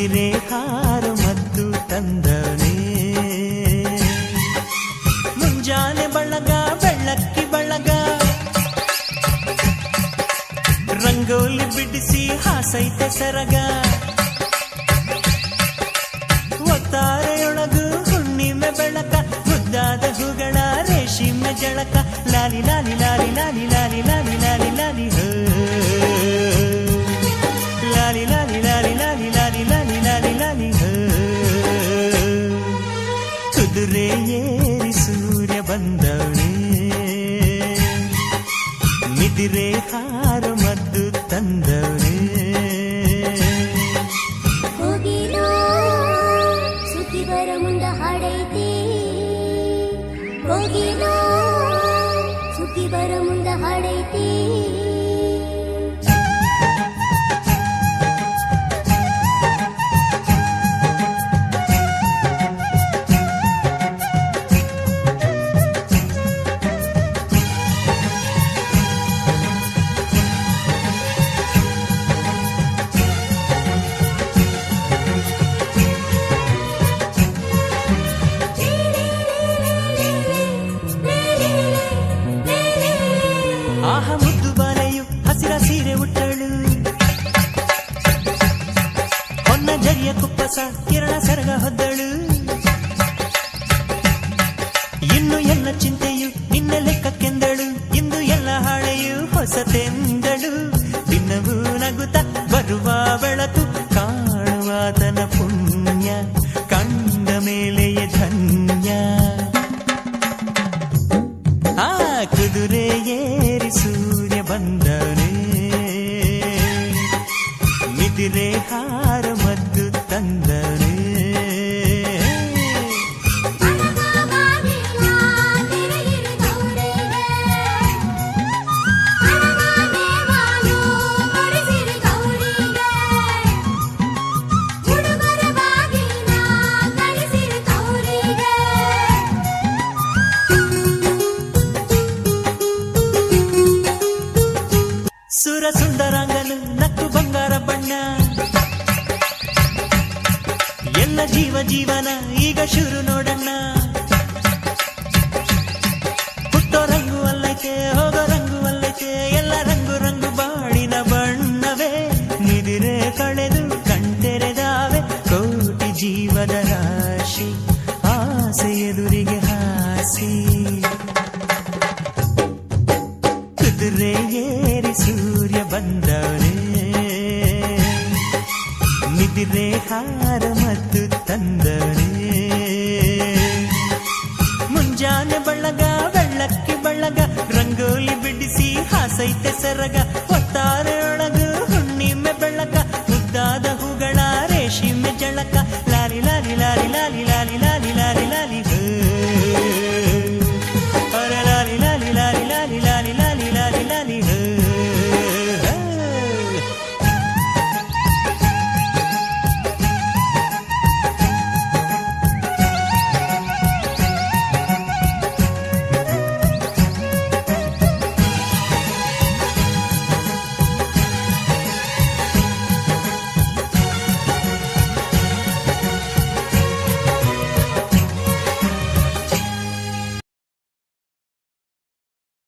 ನಿದಿರೆ ಹಾರು ಮದ್ದು ತಂದವನೇ ಮುಂಜಾನೆ ಬಳಗ ಬೆಳ್ಳಕ್ಕಿ ಬಳಗ ರಂಗೋಲಿ ಬಿಡಿಸಿ ಹಾಸೈತೆ ಸರಗ ಒತ್ತಾರೆಯೊಳಗು ಹುಣ್ಣಿಮೆ ಬೆಳಕ ಮುದ್ದಾದ ಹೂಗಳ ರೇಷ್ಮೆ ಜಳಕ ಲಾಲಿ ಲಾಲಿ ಲಾಲಿ ಲಾಲಿ ಲಾಲಿ ಲಾಲಿ ಲಾಲಿ ಲಾಲಿ ಹೋ ಲಾಲಿ ಲಾಲಿ ಲಾಲಿ ಲಾಲಿ ಲಾಲಿ ಲಾಲಿ ಲಾಲಿ ಲಾಲಿ ಹೋ ಕುದುರೆ ಏರಿ ಸೂರ್ಯ ಬಂದವನೇ ನಿದಿರೆ ಹಾರು ಮದ್ದು ತಂದವನೇ ಸುದ್ದಿ ಬರ ಮುಂದ ಹಾಡೈತಿ ಹೋಗಿನೋ ಸುದ್ದಿ ಬರ ಮುಂದ ಹಾಡೈತಿ ಆಹ ಮುದ್ದು ಬಾಲೆಯು ಹಸಿರ ಸೀರೆ ಉಟ್ಟಳು ಹೊನ್ನ ಜರಿಯ ಕುಪ್ಪಸ ಕಿರಣ ಸರಗ ಹೊದ್ದಳು ಇನ್ನು ಎಲ್ಲ ಚಿಂತೆಯು ನಿನ್ನ ಲೆಕ್ಕಕ್ಕೆಂದಳು ಇಂದು ಎಲ್ಲ ಹಾಳೆಯು ಹೊಸತೆಂದಳು ದಿನವೂ ನಗುತ್ತ ಬರುವ ಬೆಳಕು ಕಾಣುವಾತನ ಪುಣ್ಯ ಕಂಡ ಮೇಲೆಯೇ ಧನ್ಯ ಆ ಕುದುರೆ ಏರಿ ಸೂರ್ಯ ಬಂದವನೇ ನಿದಿರೆ ಹಾರ ಮದ್ದು ತಂದವನೇ ಸುರ ಸುಂದರಾಂಗನು ನಕ್ಕು ಬಂಗಾರ ಬಣ್ಣ ಎಲ್ಲ ಜೀವ ಜೀವನ ಈಗ ಶುರು ನೋಡಣ್ಣ ಹುಟ್ಟೋ ರಂಗು ಅಲ್ಲೈತೆ ಹೋಗೋ ರಂಗು ಅಲ್ಲೈತೆ ಎಲ್ಲ ರಂಗು ರಂಗು ಬಾಳಿನ ಬಣ್ಣವೇ ನಿದಿರೆ ಕಳೆದು ಕಣ್ತೆರೆದಾವೆ ಕೋಟಿ ಜೀವದ ರಾಶಿ ಆಸೆ ಎದುರಿಗೆ ಹಾಸಿ ಕುದುರೆ ಏರಿ ಸೂರ್ಯ ಬಂದವನೇ ನಿದಿರೆ ಹಾರ ಮದ್ದು ತಂದವನೇ ಮುಂಜಾನೆ ಬಳಗ ಬೆಳ್ಳಕ್ಕಿ ಬಳಗ ರಂಗೋಲಿ ಬಿಡಿಸಿ ಹಾಸೈತೆ ಸರಗ